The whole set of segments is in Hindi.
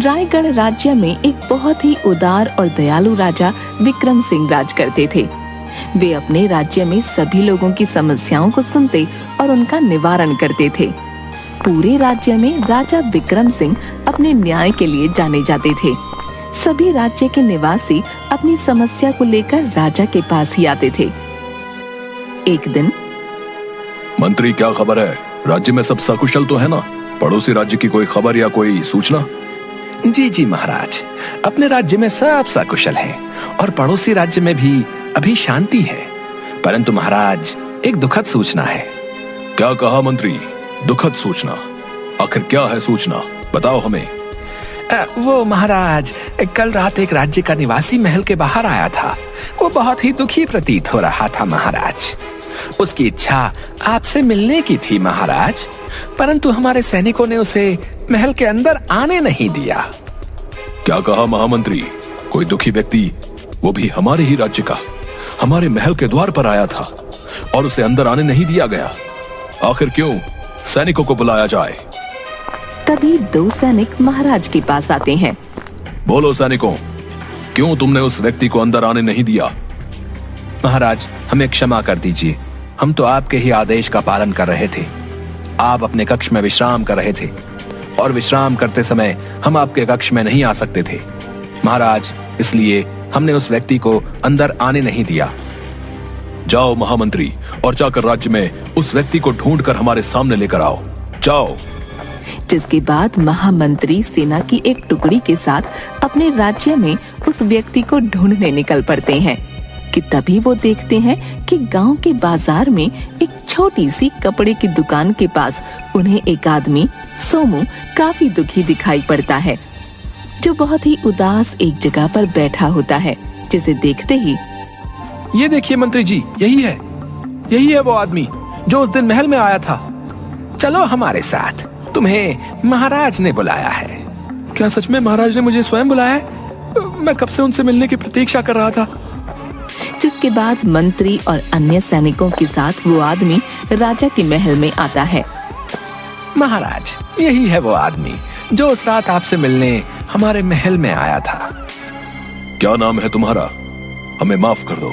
रायगढ़ राज्य में एक बहुत ही उदार और दयालु राजा विक्रम सिंह राज करते थे। वे अपने राज्य में सभी लोगों की समस्याओं को सुनते और उनका निवारण करते थे। पूरे राज्य में राजा विक्रम सिंह अपने न्याय के लिए जाने जाते थे। सभी राज्य के निवासी अपनी समस्या को लेकर राजा के पास ही आते थे। एक दिन, मंत्री क्या खबर है? राज्य में सब सकुशल तो है ना? पड़ोसी राज्य की कोई खबर या कोई सूचना? जी महाराज, अपने राज्य में सब सकुशल है और पड़ोसी राज्य में भी अभी शांति है। परंतु महाराज, एक दुखद सूचना है। क्या कहा मंत्री? दुखद सूचना? आखिर क्या है सूचना? बताओ हमें। वो महाराज, कल रात एक राज्य का निवासी महल के बाहर आया था। वो बहुत ही दुखी प्रतीत हो रहा था महाराज। उसकी इच्छा आपसे मिलने की थी महाराज, परंतु हमारे सैनिकों ने उसे महल के अंदर आने नहीं दिया। क्या कहा महामंत्री? कोई दुखी व्यक्ति, वो भी हमारे ही राज्य का, हमारे महल के द्वार पर आया था और उसे अंदर आने नहीं दिया गया? आखिर क्यों? सैनिकों को बुलाया जाए। तभी 2 सैनिक महाराज के पास आते हैं। बोलो सैनिकों, क्यों तुमने उस व्यक्ति को अंदर आने नहीं दिया? महाराज, हमें क्षमा कर दीजिए। हम तो आपके ही आदेश का पालन कर रहे थे। आप अपने कक्ष में विश्राम कर रहे थे और विश्राम करते समय हम आपके कक्ष में नहीं आ सकते थे महाराज, इसलिए हमने उस व्यक्ति को अंदर आने नहीं दिया। जाओ महामंत्री, और जाकर राज्य में उस व्यक्ति को ढूंढकर हमारे सामने लेकर आओ। जाओ। जिसके बाद महामंत्री सेना की एक टुकड़ी के साथ अपने राज्य में उस व्यक्ति को ढूंढने निकल पड़ते हैं कि तभी वो देखते हैं कि गांव के बाजार में एक छोटी सी कपड़े की दुकान के पास उन्हें एक आदमी सोमू काफी दुखी दिखाई पड़ता है, जो बहुत ही उदास एक जगह पर बैठा होता है। जिसे देखते ही, ये देखिए मंत्री जी, यही है वो आदमी जो उस दिन महल में आया था। चलो हमारे साथ, तुम्हें महाराज ने बुलाया है। क्या सच में महाराज ने मुझे स्वयं बुलाया है? मैं कब से उनसे मिलने की प्रतीक्षा कर रहा था। जिसके बाद मंत्री और अन्य सैनिकों के साथ वो आदमी राजा के महल में आता है। महाराज, यही है वो आदमी जो उस रात आपसे मिलने हमारे महल में आया था। क्या नाम है तुम्हारा? हमें माफ कर दो।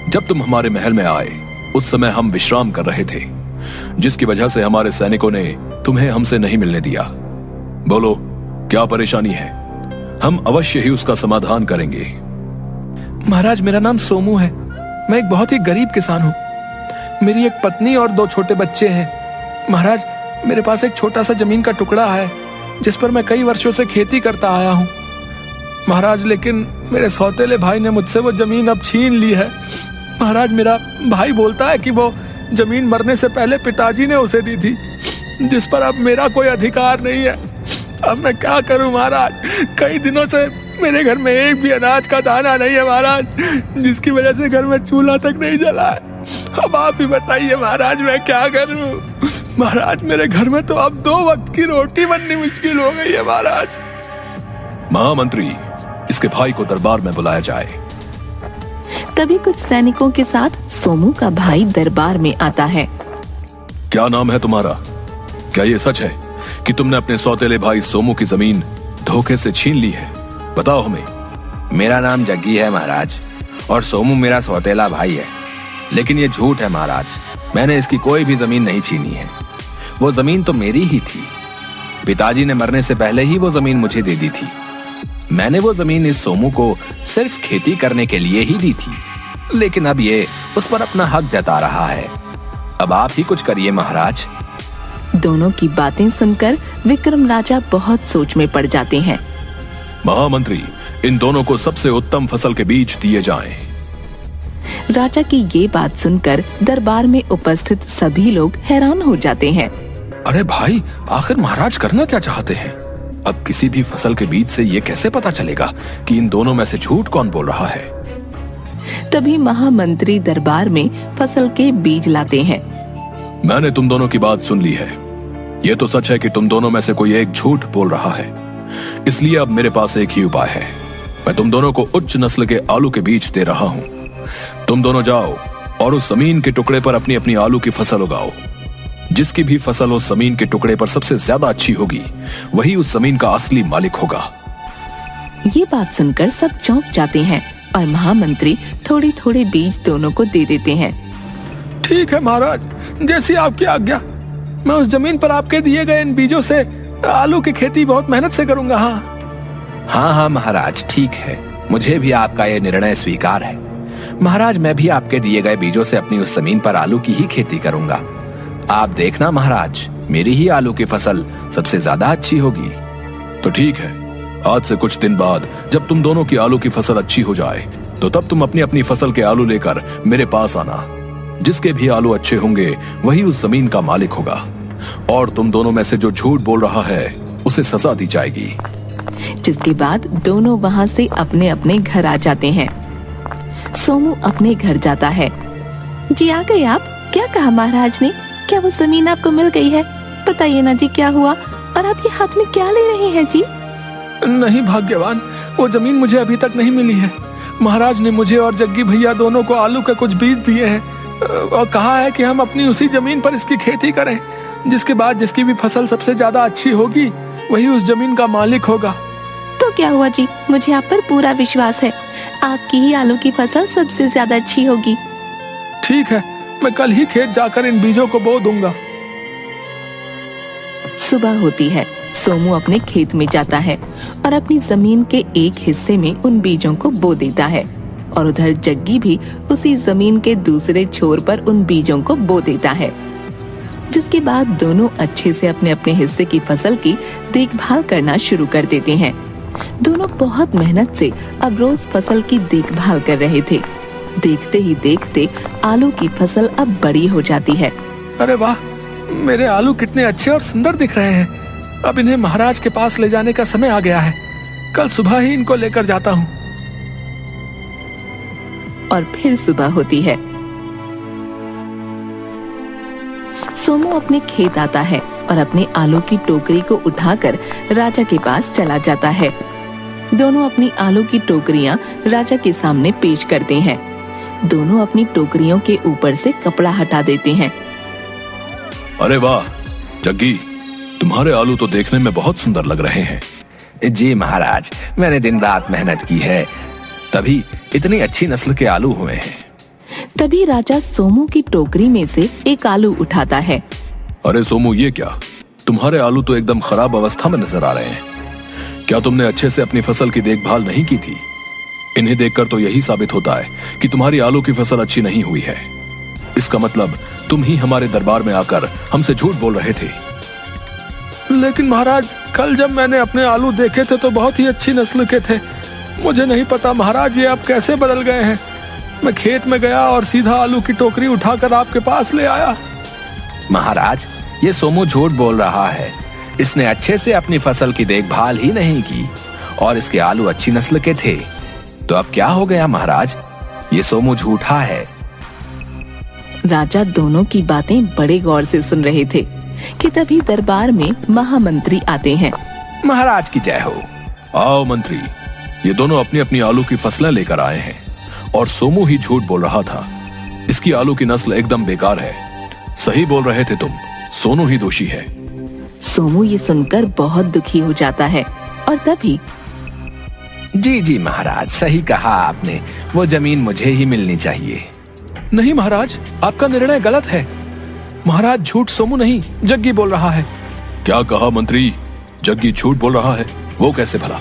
जब तुम हमारे महल में आए उस समय हम विश्राम कर रहे थे, जिसकी वजह से हमारे सैनिकों ने तुम्हें हमसे नहीं मिलने दिया। बोलो, क्या परेशानी है? हम अवश्य ही उसका समाधान करेंगे। महाराज, मेरा नाम सोमू है। मैं एक बहुत ही गरीब किसान हूँ। मेरी एक पत्नी और 2 छोटे बच्चे हैं। महाराज, मेरे पास एक छोटा सा जमीन का टुकड़ा है जिस पर मैं कई वर्षों से खेती करता आया हूँ महाराज, लेकिन मेरे सौतेले भाई ने मुझसे वो जमीन अब छीन ली है। महाराज, मेरा भाई बोलता है कि वो जमीन मरने से पहले पिताजी ने उसे दी थी, जिस पर अब मेरा कोई अधिकार नहीं है। अब मैं क्या करूं महाराज? कई दिनों से मेरे घर में एक भी अनाज का दाना नहीं है महाराज, जिसकी वजह से घर में चूल्हा तक नहीं जला है। अब आप ही बताइए महाराज, मैं क्या करूं? महाराज, मेरे घर में तो अब 2 वक्त की रोटी बननी मुश्किल हो गई है महाराज। महामंत्री, इसके भाई को दरबार में बुलाया जाए। तभी कुछ सैनिकों के साथ सोमू का भाई दरबार में आता है। क्या नाम है तुम्हारा? क्या ये सच है कि तुमने अपने सौतेले भाई सोमू की जमीन धोखे से छीन ली है? बताओ हमें। मेरा नाम जग्गी है महाराज, और सोमू मेरा सौतेला भाई है। लेकिन ये झूठ है महाराज, मैंने इसकी कोई भी जमीन नहीं छीनी है। वो जमीन तो मेरी ही थी। पिताजी ने मरने से पहले ही वो जमीन मुझे दे दी थी। मैंने वो जमीन इस सोमू को सिर्फ खेती करने के लिए ही दी थी, लेकिन अब ये उस पर अपना हक जता रहा है। अब आप ही कुछ करिए महाराज। दोनों की बातें सुनकर विक्रम राजा बहुत सोच में पड़ जाते हैं। महामंत्री, इन दोनों को सबसे उत्तम फसल के बीज दिए जाएं। राजा की ये बात सुनकर दरबार में उपस्थित सभी लोग हैरान हो जाते हैं। अरे भाई, आखिर महाराज करना क्या चाहते हैं? अब किसी भी फसल के बीज से ये कैसे पता चलेगा कि इन दोनों में से झूठ कौन बोल रहा है? तभी महामंत्री दरबार में फसल के बीज लाते हैं। मैंने तुम दोनों की बात सुन ली है। ये तो सच है कि तुम दोनों में से कोई एक झूठ बोल रहा है, इसलिए अब मेरे पास एक ही उपाय है। मैं तुम दोनों को उच्च नस्ल के आलू के बीज दे रहा हूँ। तुम दोनों जाओ और उस जमीन के टुकड़े पर अपनी अपनी आलू की फसल उगाओ। जिसकी भी फसल उस जमीन के टुकड़े पर सबसे ज्यादा अच्छी होगी, वही उस जमीन का असली मालिक होगा। ये बात सुनकर सब चौंक जाते हैं और महामंत्री थोड़े थोड़े बीज दोनों को दे देते हैं। ठीक है महाराज, जैसी आपकी आज्ञा। मैं उस जमीन पर आपके दिए गए इन बीजों से आलू की खेती बहुत मेहनत से करूंगा। हाँ महाराज, ठीक है, मुझे भी आपका यह निर्णय स्वीकार है। महाराज, मैं भी आपके दिए गए बीजों से अपनी उस जमीन पर आलू की ही खेती करूंगा। आप देखना महाराज, मेरी ही आलू की फसल सबसे ज्यादा अच्छी होगी। तो ठीक है, आज से कुछ दिन बाद जब तुम दोनों की आलू की फसल अच्छी हो जाए तो तब तुम अपनी अपनी फसल के आलू लेकर मेरे पास आना। जिसके भी आलू अच्छे होंगे वही उस जमीन का मालिक होगा, और तुम दोनों में से जो झूठ बोल रहा है उसे सजा दी जाएगी। जिसके बाद दोनों वहाँ से अपने अपने घर आ जाते हैं। सोमू अपने घर जाता है। जी आ गए आप? क्या कहा महाराज ने? क्या वो जमीन आपको मिल गई है? बताइए ना जी, क्या हुआ? और आप ये हाथ में क्या ले रहे हैं जी? नहीं भाग्यवान, वो जमीन मुझे अभी तक नहीं मिली है। महाराज ने मुझे और जग्गी भैया दोनों को आलू के कुछ बीज दिए हैं और कहा है कि हम अपनी उसी जमीन पर इसकी खेती करें। जिसके बाद जिसकी भी फसल सबसे ज्यादा अच्छी होगी वही उस जमीन का मालिक होगा। तो क्या हुआ जी, मुझे आप पर पूरा विश्वास है। आपकी ही आलू की फसल सबसे ज्यादा अच्छी होगी। ठीक है, मैं कल ही खेत जाकर इन बीजों को बो दूंगा। सुबह होती है। सोमू अपने खेत में जाता है और अपनी जमीन के एक हिस्से में उन बीजों को बो देता है, और उधर जग्गी भी उसी जमीन के दूसरे छोर पर उन बीजों को बो देता है। जिसके बाद दोनों अच्छे से अपने अपने हिस्से की फसल की देखभाल करना शुरू कर देते हैं। दोनों बहुत मेहनत से अब रोज फसल की देखभाल कर रहे थे। देखते ही देखते आलू की फसल अब बड़ी हो जाती है। अरे वाह, मेरे आलू कितने अच्छे और सुंदर दिख रहे हैं। अब इन्हें महाराज के पास ले जाने का समय आ गया है। कल सुबह ही इनको लेकर जाता हूँ। और फिर सुबह होती है। सोमू अपने खेत आता है और अपने आलू की टोकरी को उठाकर राजा के पास चला जाता है। दोनों अपनी आलू की टोकरियां राजा के सामने पेश करते हैं। दोनों अपनी टोकरियों के ऊपर से कपड़ा हटा देते हैं। अरे वाह जग्गी, तुम्हारे आलू तो देखने में बहुत सुंदर लग रहे हैं। जी महाराज, मैंने दिन रात मेहनत की है, तभी इतनी अच्छी नस्ल के आलू हुए हैं। तभी राजा सोमू की टोकरी में से एक आलू उठाता है। अरे सोमू, ये क्या? तुम्हारे आलू तो एकदम खराब अवस्था में नजर आ रहे हैं। क्या तुमने अच्छे से अपनी फसल की देखभाल नहीं की थी? इन्हें देखकर तो यही साबित होता है कि तुम्हारी आलू की फसल अच्छी नहीं हुई है। इसका मतलब तुम ही हमारे दरबार में आकर हमसे झूठ बोल रहे थे। लेकिन महाराज, कल जब मैंने अपने आलू देखे थे तो बहुत ही अच्छी नस्ल के थे। मुझे नहीं पता महाराज ये अब कैसे बदल गए हैं। मैं खेत में गया और सीधा आलू की टोकरी उठाकर आपके पास ले आया। महाराज, ये सोमू झूठ बोल रहा है। इसने अच्छे से अपनी फसल की देखभाल ही नहीं की और इसके आलू अच्छी नस्ल के थे। तो अब क्या हो गया महाराज? ये सोमू झूठा है। राजा दोनों की बातें बड़े गौर से सुन रहे थे कि तभी दरबार में महामंत्री आते हैं। महाराज की जय हो। आओ मंत्री, ये दोनों अपनी अपनी आलू की फसलें लेकर आए हैं और सोमू ही झूठ बोल रहा था। इसकी आलू की नस्ल एकदम बेकार है। सही बोल रहे थे तुम, सोनू ही दोषी है। सोमू ये सुनकर बहुत दुखी हो जाता है और तभी जी महाराज, सही कहा आपने। वो जमीन मुझे ही मिलनी चाहिए। नहीं महाराज, आपका निर्णय गलत है। महाराज, झूठ सोमू नहीं जग्गी बोल रहा है। क्या कहा मंत्री? जग्गी झूठ बोल रहा है? वो कैसे भला?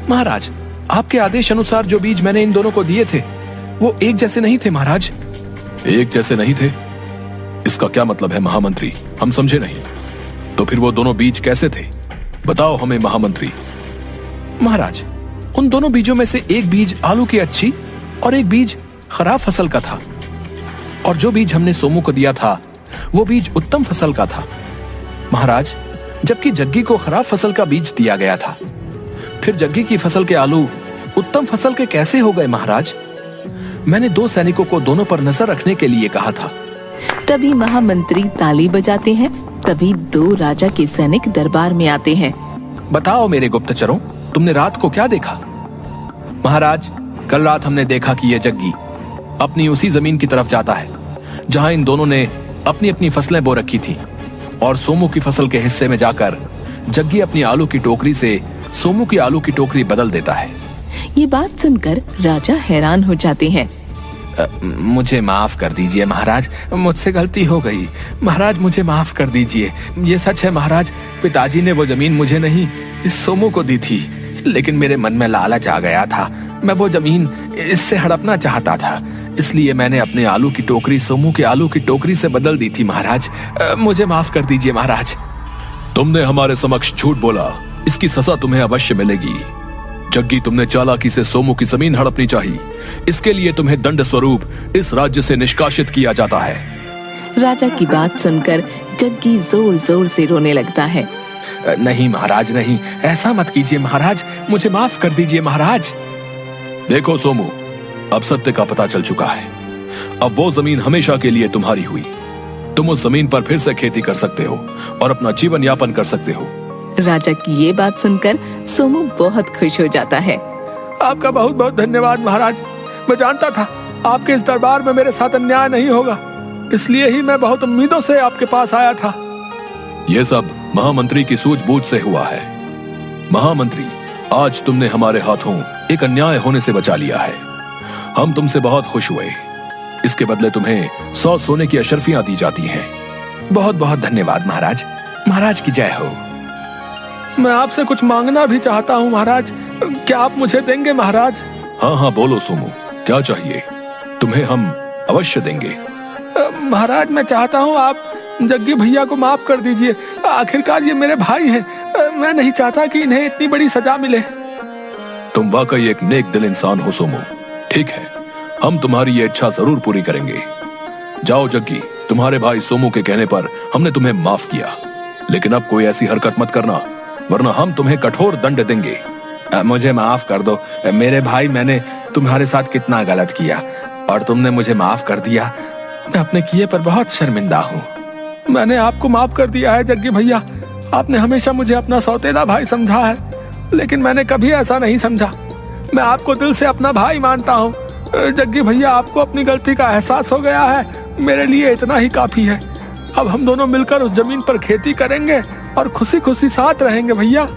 महाराज, आपके आदेश अनुसार जो बीज मैंने इन दोनों को दिए थे वो एक जैसे नहीं थे महाराज। एक जैसे नहीं थे? इसका क्या मतलब है महामंत्री? हम समझे नहीं। तो फिर वो दोनों बीज कैसे थे? बताओ हमें महामंत्री। महाराज, उन दोनों बीजों में से एक बीज आलू की अच्छी और एक बीज खराब फसल का था, और जो बीज हमने सोमू को दिया था वो बीज उत्तम फसल का था। महाराज, जबकि जग्गी को खराब फसल का बीज दिया गया था, फिर जग्गी की फसल के आलू उत्तम फसल के कैसे हो गए महाराज? मैंने 2 सैनिकों को दोनों पर नजर रखने के लिए कहा था। तभी महामंत्री ताली बजाते हैं। तभी 2 राजा के सैनिक दरबार में आते हैं। बताओ मेरे गुप्तचरों, तुमने रात को क्या देखा? महाराज, कल रात हमने देखा कि यह जग्गी अपनी उसी जमीन की तरफ जाता है जहां इन दोनों ने अपनी अपनी फसलें बो रखी थी, और सोमू की फसल के हिस्से में जाकर जग्गी अपनी आलू की टोकरी से सोमू की आलू की टोकरी बदल देता है। ये बात सुनकर राजा हैरान हो जाते हैं। मुझे माफ कर दीजिए महाराज, मुझसे गलती हो गई। महाराज मुझे माफ कर दीजिए। ये सच है महाराज, पिताजी ने वो जमीन मुझे नहीं, इस सोमू को दी थी। लेकिन मेरे मन में लालच आ गया था, मैं वो जमीन इससे हड़पना चाहता था, इसलिए मैंने अपने आलू की टोकरी सोमू के आलू की टोकरी से बदल दी थी महाराज। मुझे माफ कर दीजिए महाराज। तुमने हमारे समक्ष झूठ बोला, इसकी सजा तुम्हें अवश्य मिलेगी। जग्गी, तुमने चालाकी से सोमू की जमीन हड़पनी चाहिए, इसके लिए तुम्हें दंड स्वरूप इस राज्य से निष्कासित किया जाता है। राजा की बात सुनकर जग्गी जोर जोर से रोने लगता है। नहीं महाराज नहीं, ऐसा मत कीजिए महाराज, मुझे माफ कर दीजिए महाराज। देखो सोमू, अब सत्य का पता चल चुका है। अब वो जमीन हमेशा के लिए तुम्हारी हुई। तुम उस जमीन पर फिर से खेती कर सकते हो और अपना जीवन यापन कर सकते हो। राजा की ये बात सुनकर सोमू बहुत खुश हो जाता है। आपका बहुत बहुत धन्यवाद महाराज। मैं जानता था आपके इस दरबार में मेरे साथ अन्याय नहीं होगा, इसलिए ही मैं बहुत उम्मीदों से आपके पास आया था। ये सब महामंत्री की सूझबूझ से हुआ है। महामंत्री, आज तुमने हमारे हाथों एक अन्याय होने से बचा लिया है। हम तुमसे बहुत खुश हुए। इसके बदले तुम्हें 100 सोने की अशर्फियां दी जाती हैं। बहुत बहुत धन्यवाद महाराज। महाराज की जय हो। मैं आपसे कुछ मांगना भी चाहता हूँ महाराज, क्या आप मुझे देंगे महाराज? हाँ हाँ बोलो सोमू, क्या चाहिए? तुम्हें हम अवश्य देंगे। महाराज मैं चाहता हूँ आप जग्गी भैया को माफ कर दीजिए। आखिरकार ये मेरे भाई हैं, मैं नहीं चाहता कि इन्हें इतनी बड़ी सजा मिले। तुम वाकई एक नेक दिल इंसान हो सोमू। ठीक है, हम तुम्हारी ये इच्छा जरूर पूरी करेंगे। जाओ जग्गी, तुम्हारे भाई सोमू के कहने पर हमने तुम्हें माफ किया, लेकिन अब कोई ऐसी हरकत मत करना, वरना हम तुम्हें कठोर दंड देंगे। मुझे माफ कर दो मेरे भाई, मैंने तुम्हारे साथ कितना गलत किया और तुमने मुझे माफ कर दिया। मैं अपने किए पर बहुत शर्मिंदा हूँ। मैंने आपको माफ कर दिया है जग्गी भैया। आपने हमेशा मुझे अपना सौतेला भाई समझा है, लेकिन मैंने कभी ऐसा नहीं समझा। मैं आपको दिल से अपना भाई मानता हूँ। जग्गी भैया, आपको अपनी गलती का एहसास हो गया है, मेरे लिए इतना ही काफी है। अब हम दोनों मिलकर उस जमीन पर खेती करेंगे और खुशी खुशी साथ रहेंगे भैया।